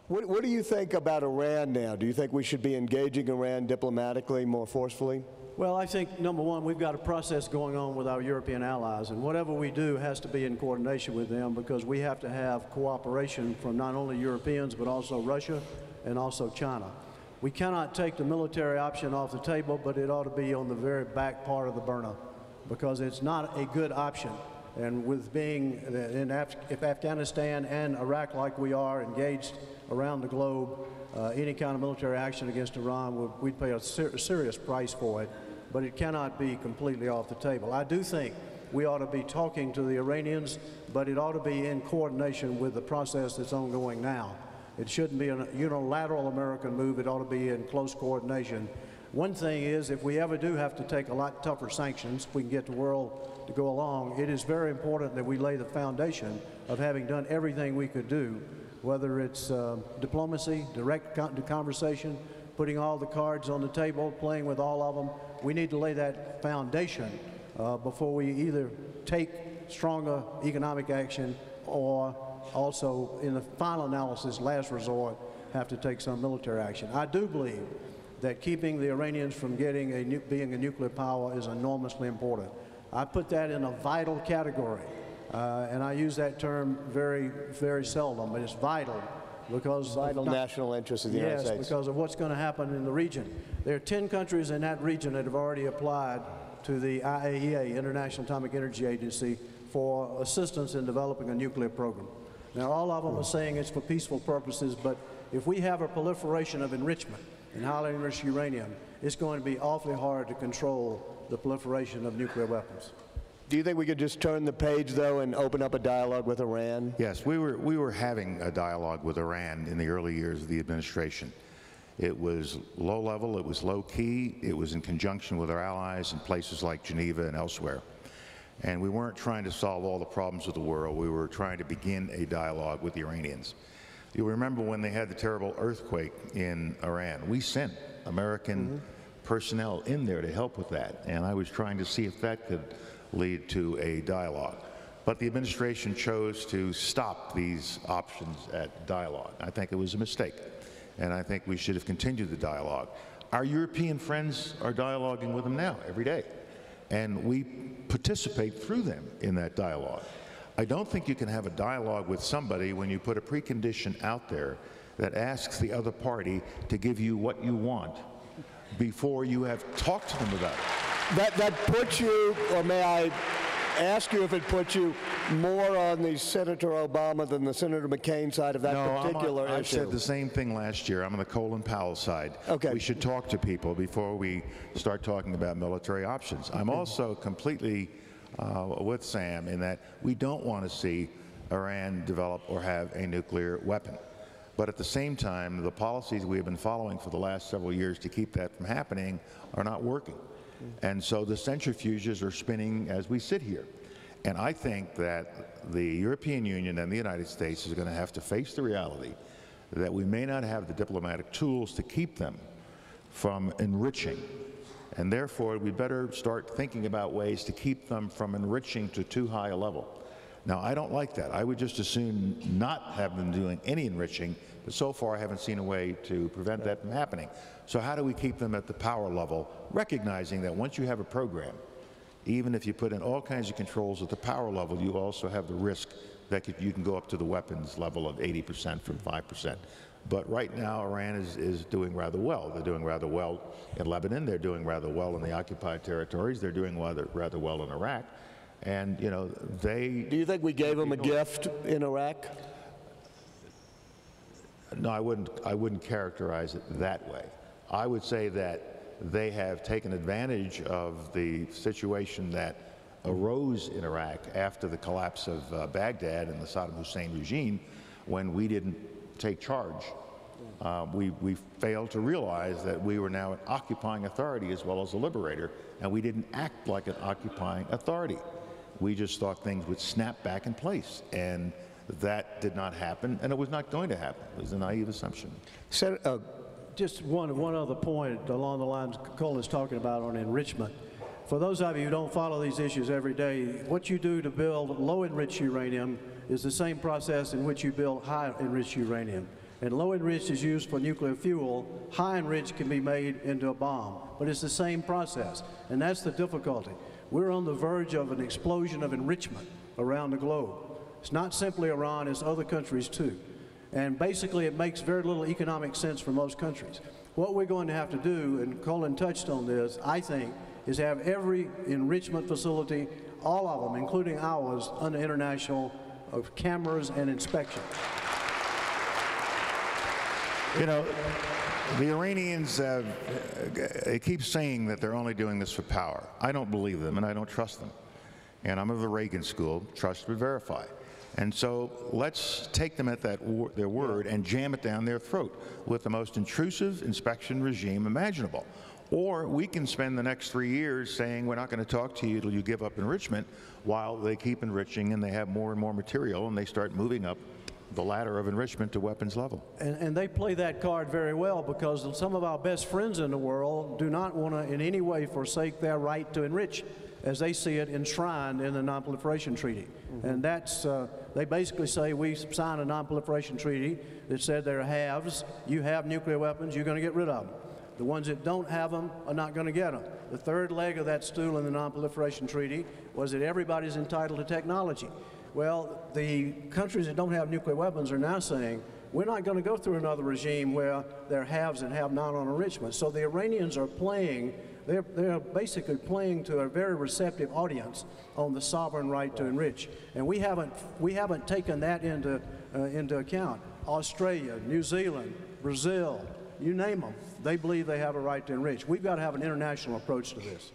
What do you think about Iran now? Do you think we should be engaging Iran diplomatically more forcefully? Well, I think, number one, we've got a process going on with our European allies, and whatever we do has to be in coordination with them, because we have to have cooperation from not only Europeans but also Russia and also China. We cannot take the military option off the table, but it ought to be on the very back part of the burner, because it's not a good option. And with being if Afghanistan and Iraq, like we are, engaged around the globe, any kind of military action against Iran, we'd pay a serious price for it, but it cannot be completely off the table. I do think we ought to be talking to the Iranians, but it ought to be in coordination with the process that's ongoing now. It shouldn't be a unilateral American move. It ought to be in close coordination. One thing is, if we ever do have to take a lot tougher sanctions, if we can get the world to go along, it is very important that we lay the foundation of having done everything we could do, whether it's diplomacy, direct conversation, putting all the cards on the table, playing with all of them. We need to lay that foundation before we either take stronger economic action or also, in the final analysis, last resort, have to take some military action. I do believe that keeping the Iranians from being a nuclear power is enormously important. I put that in a vital category, and I use that term very, very seldom, but it's vital because vital national interest of the United States. Yes, because of what's going to happen in the region. There are 10 countries in that region that have already applied to the IAEA, International Atomic Energy Agency, for assistance in developing a nuclear program. Now, all of them are saying it's for peaceful purposes, but if we have a proliferation of enrichment in highly enriched uranium, it's going to be awfully hard to control the proliferation of nuclear weapons. Do you think we could just turn the page, though, and open up a dialogue with Iran? Yes, we were having a dialogue with Iran in the early years of the administration. It was low level, it was low key, it was in conjunction with our allies in places like Geneva and elsewhere. And we weren't trying to solve all the problems of the world. We were trying to begin a dialogue with the Iranians. You'll remember when they had the terrible earthquake in Iran. We sent American personnel in there to help with that. And I was trying to see if that could lead to a dialogue. But the administration chose to stop these options at dialogue. I think it was a mistake. And I think we should have continued the dialogue. Our European friends are dialoguing with them now every day. And we participate through them in that dialogue. I don't think you can have a dialogue with somebody when you put a precondition out there that asks the other party to give you what you want before you have talked to them about it. That puts you, or may I ask you if it puts you more on the Senator Obama than the Senator McCain side of that particular issue? I said the same thing last year. I'm on the Colin Powell side. Okay. We should talk to people before we start talking about military options. I'm also completely with Sam in that we don't want to see Iran develop or have a nuclear weapon. But at the same time, the policies we have been following for the last several years to keep that from happening are not working. And so the centrifuges are spinning as we sit here. And I think that the European Union and the United States is going to have to face the reality that we may not have the diplomatic tools to keep them from enriching. And therefore, we better start thinking about ways to keep them from enriching to too high a level. Now, I don't like that. I would just as soon not have them doing any enriching, but so far I haven't seen a way to prevent that from happening. So how do we keep them at the power level, recognizing that once you have a program, even if you put in all kinds of controls at the power level, you also have the risk that you can go up to the weapons level of 80% from 5%. But right now, Iran is doing rather well. They're doing rather well in Lebanon. They're doing rather well in the occupied territories. They're doing rather well in Iraq. And, you know, they... Do you think we gave them a gift in Iraq? No, I wouldn't characterize it that way. I would say that they have taken advantage of the situation that arose in Iraq after the collapse of Baghdad and the Saddam Hussein regime, when we didn't take charge. We failed to realize that we were now an occupying authority as well as a liberator, and we didn't act like an occupying authority. We just thought things would snap back in place, and that did not happen, and it was not going to happen. It was a naive assumption. Just one other point along the lines Colin's talking about on enrichment. For those of you who don't follow these issues every day, what you do to build low-enriched uranium is the same process in which you build high-enriched uranium. And low enriched is used for nuclear fuel. High enriched can be made into a bomb. But it's the same process, and that's the difficulty. We're on the verge of an explosion of enrichment around the globe. It's not simply Iran, it's other countries too. And basically it makes very little economic sense for most countries. What we're going to have to do, and Colin touched on this, I think, is have every enrichment facility, all of them, including ours, under international cameras and inspection. You know, the Iranians, they keep saying that they're only doing this for power. I don't believe them, and I don't trust them. And I'm of the Reagan school, trust but verify. And so let's take them at their word and jam it down their throat with the most intrusive inspection regime imaginable. Or we can spend the next 3 years saying we're not going to talk to you till you give up enrichment, while they keep enriching and they have more and more material and they start moving up the ladder of enrichment to weapons level. And they play that card very well, because some of our best friends in the world do not want to in any way forsake their right to enrich, as they see it enshrined in the Non-Proliferation Treaty. And that's, they basically say we signed a Non-Proliferation Treaty that said there are halves. You have nuclear weapons, you're going to get rid of them. The ones that don't have them are not going to get them. The third leg of that stool in the Non-Proliferation Treaty was that everybody's entitled to technology. Well, the countries that don't have nuclear weapons are now saying, we're not going to go through another regime where there are haves and have-not on enrichment. So the Iranians are playing, they're basically playing to a very receptive audience on the sovereign right to enrich. And we haven't taken that into account. Australia, New Zealand, Brazil, you name them, they believe they have a right to enrich. We've got to have an international approach to this.